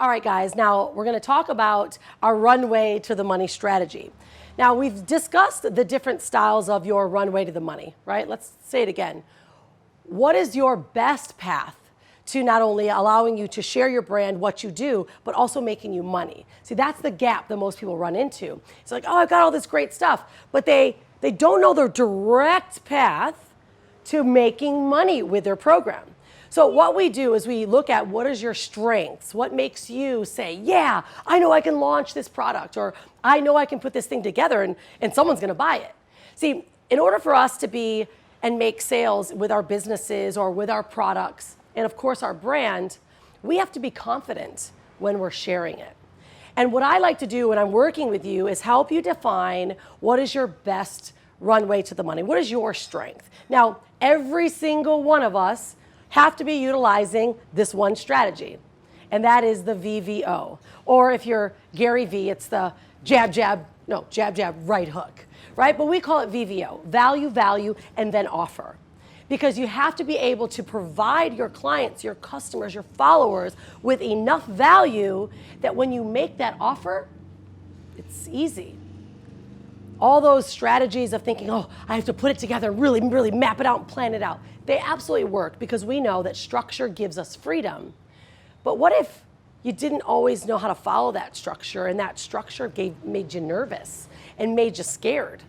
All right, guys, now we're going to talk about our runway to the money strategy. Now, we've discussed the different styles of your runway to the money, right? Let's say it again. What is your best path to not only allowing you to share your brand, what you do, but also making you money? See, that's the gap that most people run into. It's like, oh, I've got all this great stuff, but they don't know their direct path to making money with their program. So what we do is we look at what is your strengths, what makes you say, yeah, I know I can launch this product, or I know I can put this thing together and someone's gonna buy it. See, in order for us to be and make sales with our businesses or with our products, and of course our brand, we have to be confident when we're sharing it. And what I like to do when I'm working with you is help you define what is your best runway to the money. What is your strength? Now, every single one of us have to be utilizing this one strategy, and that is the VVO. Or if you're Gary V, it's the jab, jab, right hook, right? But we call it VVO, value, value, and then offer. Because you have to be able to provide your clients, your customers, your followers with enough value that when you make that offer, it's easy. All those strategies of thinking, oh, I have to put it together, really, really map it out and plan it out, they absolutely work because we know that structure gives us freedom. But what if you didn't always know how to follow that structure and that structure made you nervous and made you scared?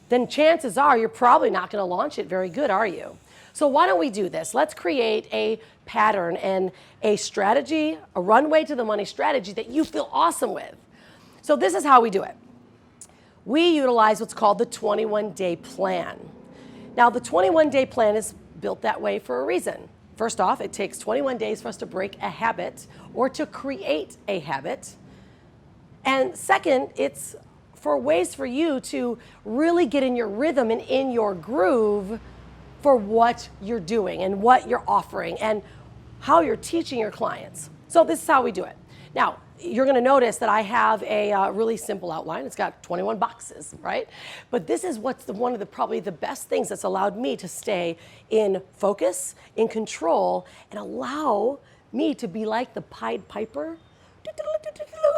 Then chances are you're probably not going to launch it very good, are you? So why don't we do this? Let's create a pattern and a strategy, a runway to the money strategy that you feel awesome with. So this is how we do it. We utilize what's called the 21-day plan. Now, the 21-day plan is built that way for a reason. First off, it takes 21 days for us to break a habit or to create a habit. And second, it's for ways for you to really get in your rhythm and in your groove for what you're doing and what you're offering and how you're teaching your clients. So this is how we do it. Now, you're going to notice that I have a really simple outline. It's got 21 boxes, right? But this is what's one of the probably the best things that's allowed me to stay in focus, in control, and allow me to be like the Pied Piper.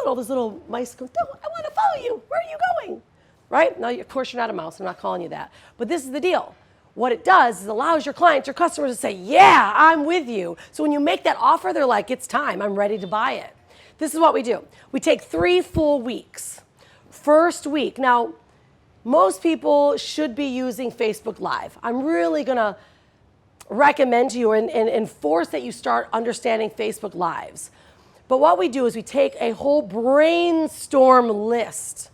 All those little mice go, I want to follow you. Where are you going? Right? Now, of course, you're not a mouse. I'm not calling you that. But this is the deal. What it does is allows your clients, your customers to say, yeah, I'm with you. So when you make that offer, they're like, it's time. I'm ready to buy it. This is what we do. We take 3 full weeks. First week. Now, most people should be using Facebook Live. I'm really going to recommend to you and enforce that you start understanding Facebook Lives. But what we do is we take a whole brainstorm list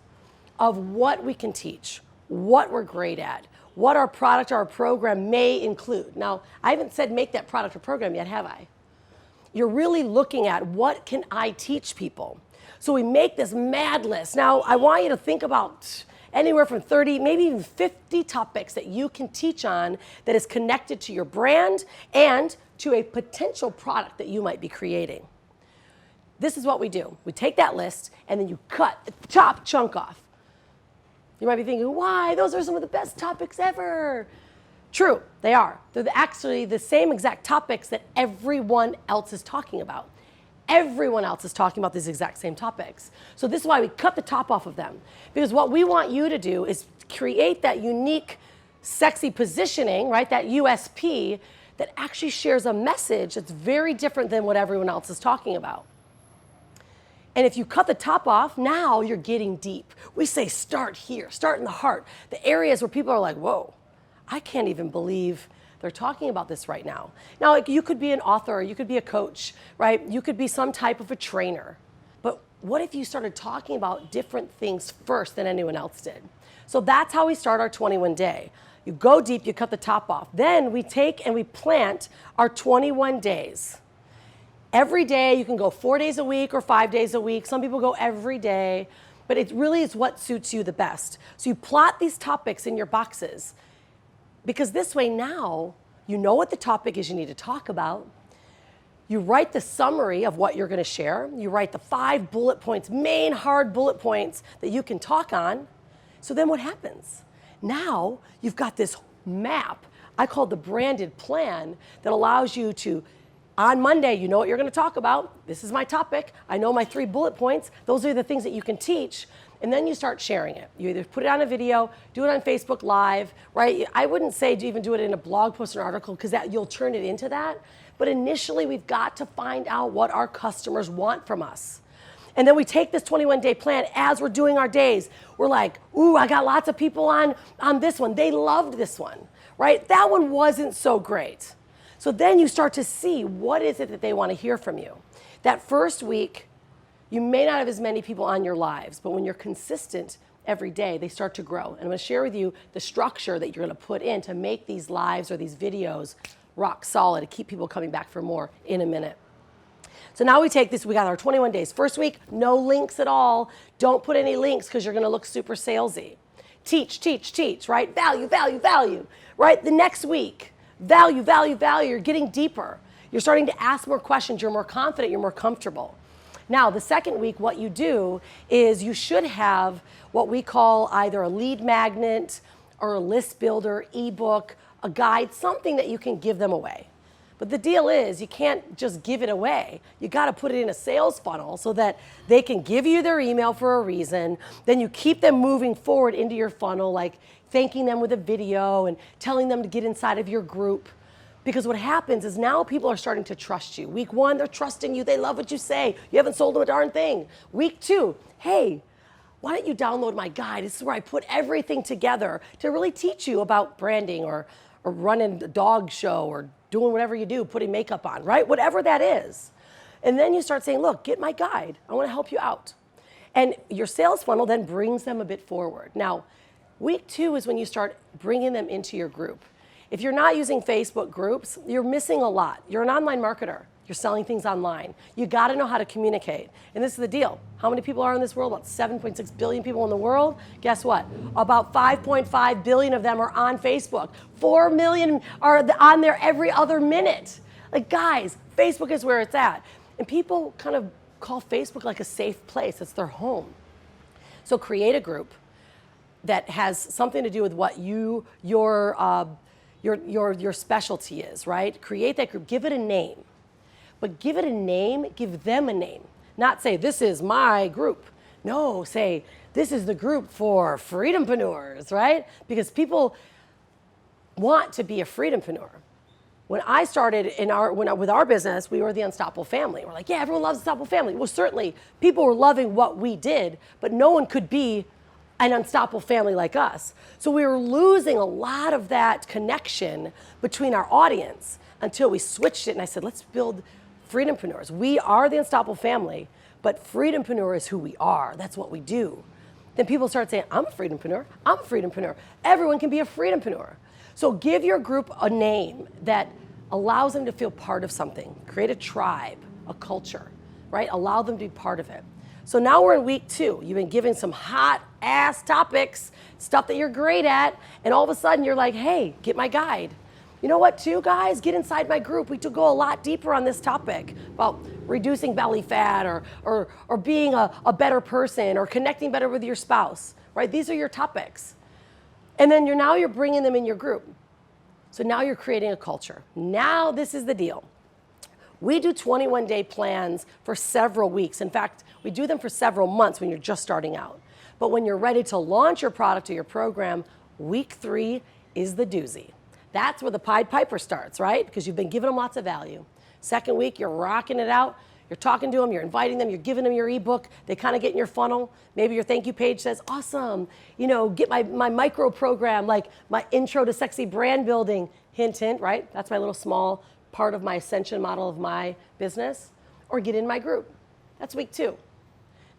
of what we can teach, what we're great at, what our product or our program may include. Now, I haven't said make that product or program yet, have I? You're really looking at what can I teach people. So we make this mad list. Now, I want you to think about anywhere from 30, maybe even 50 topics that you can teach on that is connected to your brand and to a potential product that you might be creating. This is what we do. We take that list and then you cut the top chunk off. You might be thinking, why? Those are some of the best topics ever. True, they are. They're actually the same exact topics that everyone else is talking about. Everyone else is talking about these exact same topics. So this is why we cut the top off of them. Because what we want you to do is create that unique, sexy positioning, right? That USP that actually shares a message that's very different than what everyone else is talking about. And if you cut the top off, now you're getting deep. We say start here, start in the heart. The areas where people are like, whoa, I can't even believe they're talking about this right now. Now, like, you could be an author, you could be a coach, right? You could be some type of a trainer. But what if you started talking about different things first than anyone else did? So that's how we start our 21-day. You go deep, you cut the top off. Then we take and we plant our 21 days. Every day, you can go 4 days a week or 5 days a week. Some people go every day, but it really is what suits you the best. So you plot these topics in your boxes. Because this way now, you know what the topic is you need to talk about. You write the summary of what you're going to share. You write the 5 bullet points, main hard bullet points that you can talk on. So then what happens? Now you've got this map, I call the branded plan, that allows you to On Monday, you know what you're going to talk about. This is my topic. I know my 3 bullet points. Those are the things that you can teach. And then you start sharing it. You either put it on a video, do it on Facebook Live, right? I wouldn't say to even do it in a blog post or article because you'll turn it into that. But initially, we've got to find out what our customers want from us. And then we take this 21-day plan as we're doing our days. We're like, ooh, I got lots of people on this one. They loved this one, right? That one wasn't so great. So then you start to see what is it that they want to hear from you. That first week, you may not have as many people on your lives, but when you're consistent every day, they start to grow. And I'm going to share with you the structure that you're going to put in to make these lives or these videos rock solid, to keep people coming back for more in a minute. So now we take this, we got our 21 days. First week, no links at all. Don't put any links because you're going to look super salesy. Teach, teach, teach, right? Value, value, value, right? The next week, value, value, value. You're getting deeper. You're starting to ask more questions. You're more confident. You're more comfortable. Now, the second week, what you do is you should have what we call either a lead magnet or a list builder, ebook, a guide, something that you can give them away. But the deal is you can't just give it away. You got to put it in a sales funnel so that they can give you their email for a reason. Then you keep them moving forward into your funnel, like thanking them with a video and telling them to get inside of your group. Because what happens is now people are starting to trust you. Week 1, they're trusting you. They love what you say. You haven't sold them a darn thing. Week 2, hey, why don't you download my guide? This is where I put everything together to really teach you about branding or running a dog show or doing whatever you do, putting makeup on, right? Whatever that is. And then you start saying, look, get my guide. I want to help you out. And your sales funnel then brings them a bit forward. Now, week 2 is when you start bringing them into your group. If you're not using Facebook groups, you're missing a lot. You're an online marketer. You're selling things online. You got to know how to communicate. And this is the deal. How many people are in this world? About 7.6 billion people in the world. Guess what? About 5.5 billion of them are on Facebook. 4 million are on there every other minute. Like, guys, Facebook is where it's at. And people kind of call Facebook like a safe place. It's their home. So create a group that has something to do with what your specialty is, right? Create that group. Give it a name. But give it a name, give them a name. Not say, this is my group. No, say, this is the group for freedompreneurs, right? Because people want to be a freedompreneur. When I started with our business, we were the Unstoppable Family. We're like, yeah, everyone loves Unstoppable Family. Well, certainly, people were loving what we did, but no one could be an unstoppable family like us. So we were losing a lot of that connection between our audience until we switched it, and I said, let's build freedompreneurs. We are the Unstoppable Family, but freedompreneur is who we are. That's what we do. Then people start saying, I'm a freedompreneur. I'm a freedompreneur. Everyone can be a freedompreneur. So give your group a name that allows them to feel part of something. Create a tribe, a culture, right? Allow them to be part of it. So now we're in week 2. You've been given some hot ass topics, stuff that you're great at, and all of a sudden you're like, hey, get my guide. You know what, too, guys? Get inside my group. We could go a lot deeper on this topic about reducing belly fat or being a better person or connecting better with your spouse, right? These are your topics. And then now you're bringing them in your group. So now you're creating a culture. Now this is the deal. We do 21-day plans for several weeks. In fact, we do them for several months when you're just starting out. But when you're ready to launch your product or your program, week 3 is the doozy. That's where the Pied Piper starts, right? Because you've been giving them lots of value. Second week, you're rocking it out. You're talking to them, you're inviting them, you're giving them your ebook. They kind of get in your funnel. Maybe your thank you page says, awesome, get my micro program, like my intro to sexy brand building. Hint, hint, right? That's my little small part of my ascension model of my business. Or get in my group. That's week 2.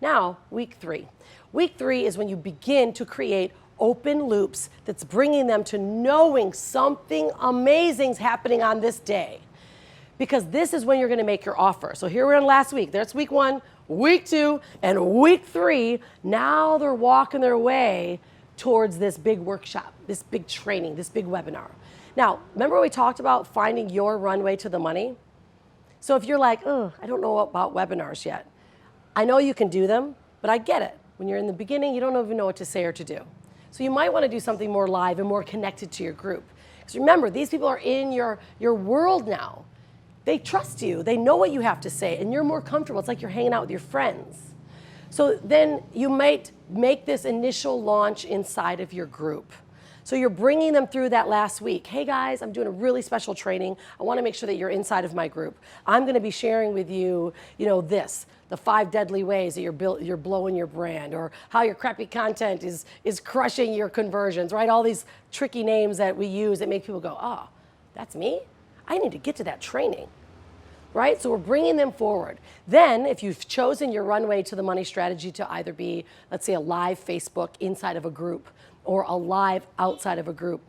Now, week 3. Week 3 is when you begin to create open loops that's bringing them to knowing something amazing is happening on this day. Because this is when you're going to make your offer. So here we're in last week. There's week 1, week 2, and week 3. Now they're walking their way towards this big workshop, this big training, this big webinar. Now, remember we talked about finding your runway to the money? So if you're like, oh, I don't know about webinars yet. I know you can do them, but I get it. When you're in the beginning, you don't even know what to say or to do. So you might want to do something more live and more connected to your group. Because remember, these people are in your world now. they trust you. They know what you have to say, and you're more comfortable. It's like you're hanging out with your friends. So then you might make this initial launch inside of your group. So you're bringing them through that last week. Hey guys, I'm doing a really special training. I want to make sure that you're inside of my group. I'm going to be sharing with you, the 5 deadly ways that you're blowing your brand, or how your crappy content is crushing your conversions, right? All these tricky names that we use that make people go, oh, that's me? I need to get to that training, right? So we're bringing them forward. Then if you've chosen your runway to the money strategy to either be, let's say, a live Facebook inside of a group, or a live outside of a group,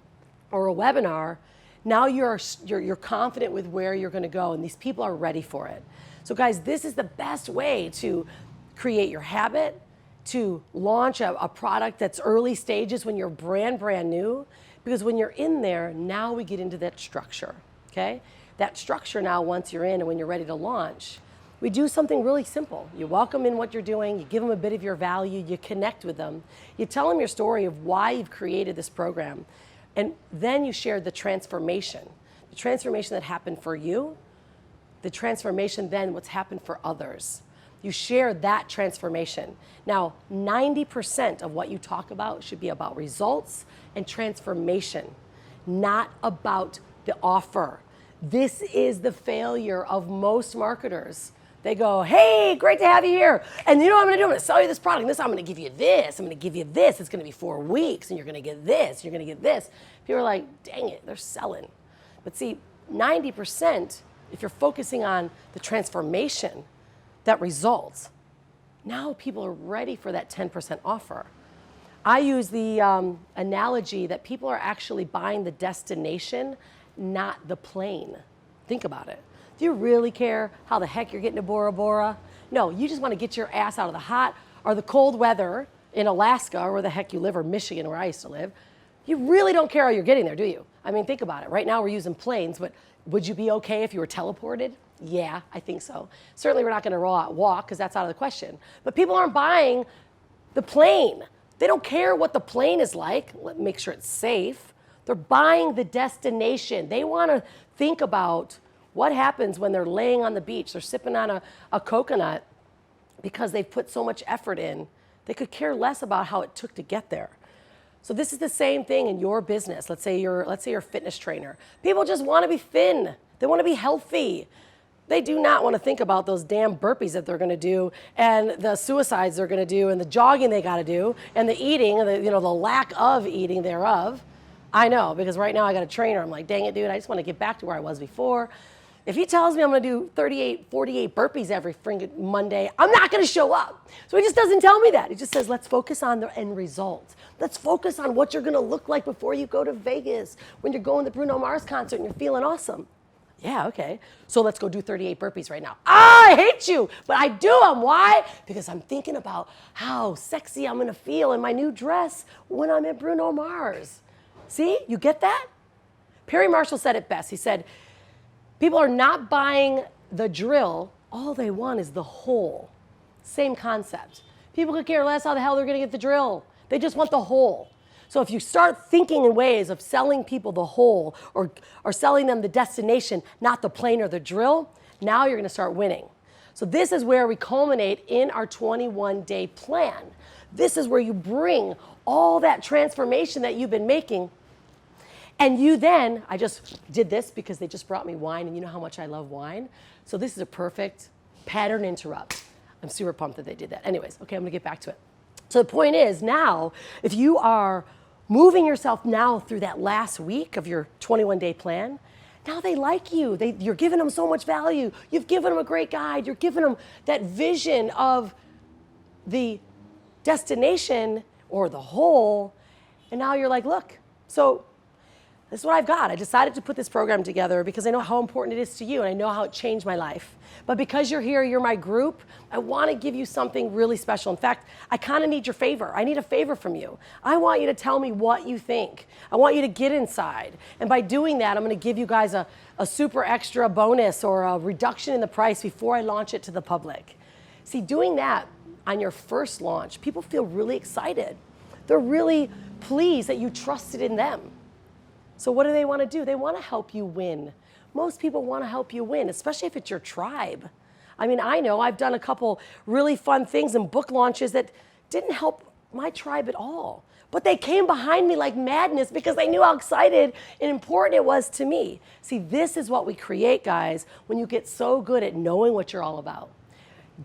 or a webinar, now you're confident with where you're going to go, and these people are ready for it. So guys, this is the best way to create your habit, to launch a product that's early stages when you're brand new, because when you're in there, now we get into that structure, okay? That structure now, once you're in and when you're ready to launch, we do something really simple. You welcome in what you're doing, you give them a bit of your value, you connect with them, you tell them your story of why you've created this program, and then you share the transformation that happened for you, the transformation then what's happened for others. You share that transformation. Now, 90% of what you talk about should be about results and transformation, not about the offer. This is the failure of most marketers. They go, hey, great to have you here. And you know what I'm going to do? I'm going to sell you this product. And I'm going to give you this. I'm going to give you this. It's going to be 4 weeks. And you're going to get this. You're going to get this. People are like, dang it, they're selling. But see, 90%, if you're focusing on the transformation that results, now people are ready for that 10% offer. I use the analogy that people are actually buying the destination, not the plane. Think about it. Do you really care how the heck you're getting to Bora Bora? No, you just want to get your ass out of the hot or the cold weather in Alaska, or where the heck you live, or Michigan, where I used to live. You really don't care how you're getting there, do you? I mean, think about it. Right now we're using planes, but would you be okay if you were teleported? Yeah, I think so. Certainly we're not going to walk, because that's out of the question. But people aren't buying the plane. They don't care what the plane is like. Make sure it's safe. They're buying the destination. They want to think about what happens when they're laying on the beach, they're sipping on a coconut, because they've put so much effort in. They could care less about how it took to get there. So this is the same thing in your business. Let's say you're a fitness trainer. People just want to be thin. They want to be healthy. They do not want to think about those damn burpees that they're going to do, and the suicides they're going to do, and the jogging they got to do, and the eating, and the lack of eating thereof. I know, because right now I got a trainer. I'm like, dang it, dude, I just want to get back to where I was before. If he tells me I'm going to do 38, 48 burpees every friggin' Monday, I'm not going to show up. So he just doesn't tell me that. He just says, let's focus on the end result. Let's focus on what you're going to look like before you go to Vegas, when you're going to the Bruno Mars concert and you're feeling awesome. Yeah, okay. So let's go do 38 burpees right now. I hate you, but I do them. Why? Because I'm thinking about how sexy I'm going to feel in my new dress when I'm at Bruno Mars. See, you get that? Perry Marshall said it best. He said, people are not buying the drill. All they want is the hole. Same concept. People could care less how the hell they're going to get the drill. They just want the hole. So if you start thinking in ways of selling people the hole, or selling them the destination, not the plane or the drill, now you're going to start winning. So this is where we culminate in our 21-day plan. This is where you bring all that transformation that you've been making. And you then, I just did this because they just brought me wine, and you know how much I love wine. So this is a perfect pattern interrupt. I'm super pumped that they did that. Anyways, okay, I'm going to get back to it. So the point is, now, if you are moving yourself now through that last week of your 21-day plan, now they like you. You're giving them so much value. You've given them a great guide. You're giving them that vision of the destination or the whole. And now you're like, look, so this is what I've got. I decided to put this program together because I know how important it is to you, and I know how it changed my life. But because you're here, you're my group, I want to give you something really special. In fact, I kind of need your favor. I need a favor from you. I want you to tell me what you think. I want you to get inside. And by doing that, I'm going to give you guys a super extra bonus or a reduction in the price before I launch it to the public. See, doing that on your first launch, people feel really excited. They're really pleased that you trusted in them. So what do they want to do? They want to help you win most people want to help you win, especially if it's your tribe. I mean, I know I've done a couple really fun things and book launches that didn't help my tribe at all. But they came behind me like madness because they knew how excited and important it was to me. See, this is what we create, guys, when you get so good at knowing what you're all about.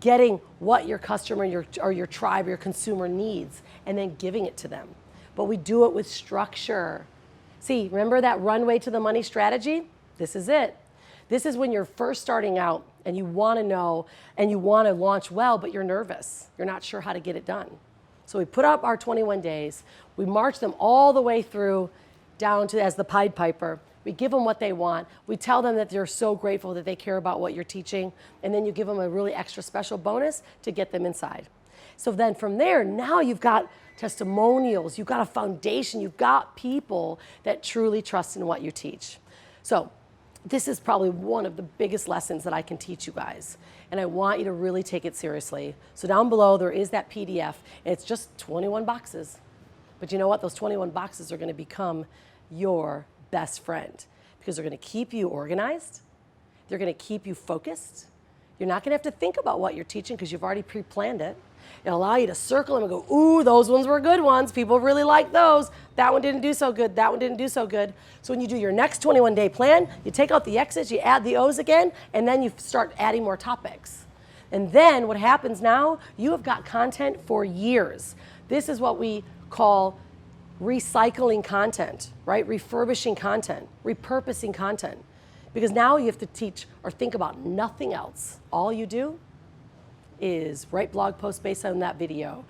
Getting what your customer or your tribe or your consumer needs and then giving it to them. But we do it with structure. See, remember that runway to the money strategy? This is it. This is when you're first starting out and you want to know and you want to launch well, but you're nervous. You're not sure how to get it done. So we put up our 21 days. We march them all the way through down to as the Pied Piper. We give them what they want. We tell them that they're so grateful that they care about what you're teaching. And then you give them a really extra special bonus to get them inside. So then from there, now you've got testimonials. You've got a foundation. You've got people that truly trust in what you teach. So this is probably one of the biggest lessons that I can teach you guys. And I want you to really take it seriously. So down below, there is that PDF. And it's just 21 boxes. But you know what? Those 21 boxes are going to become your best friend because they're going to keep you organized. They're going to keep you focused. You're not going to have to think about what you're teaching because you've already pre-planned it. It'll allow you to circle them and go, ooh, those ones were good ones. People really like those. That one didn't do so good. That one didn't do so good. So when you do your next 21-day plan, you take out the X's, you add the O's again, and then you start adding more topics. And then what happens now, you have got content for years. This is what we call recycling content, right? Refurbishing content, repurposing content. Because now you have to teach or think about nothing else. All you do is write blog posts based on that video,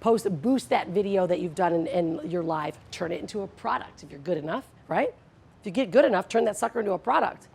boost that video that you've done in your live, turn it into a product if you're good enough, right? If you get good enough, turn that sucker into a product.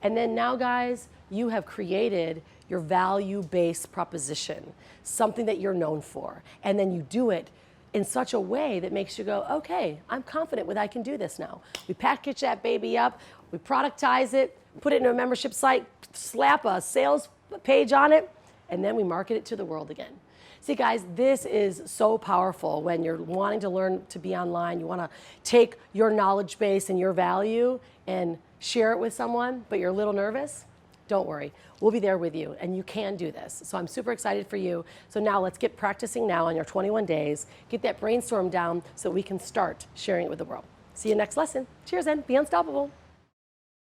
And then now, guys, you have created your value-based proposition, something that you're known for. And then you do it in such a way that makes you go, okay, I'm confident that I can do this now. We package that baby up, we productize it, put it in a membership site, slap a sales page on it, and then we market it to the world again. See, guys, this is so powerful when you're wanting to learn to be online. You want to take your knowledge base and your value and share it with someone, but you're a little nervous. Don't worry. We'll be there with you, and you can do this. So I'm super excited for you. So now let's get practicing now on your 21 days. Get that brainstorm down so we can start sharing it with the world. See you next lesson. Cheers, and be unstoppable.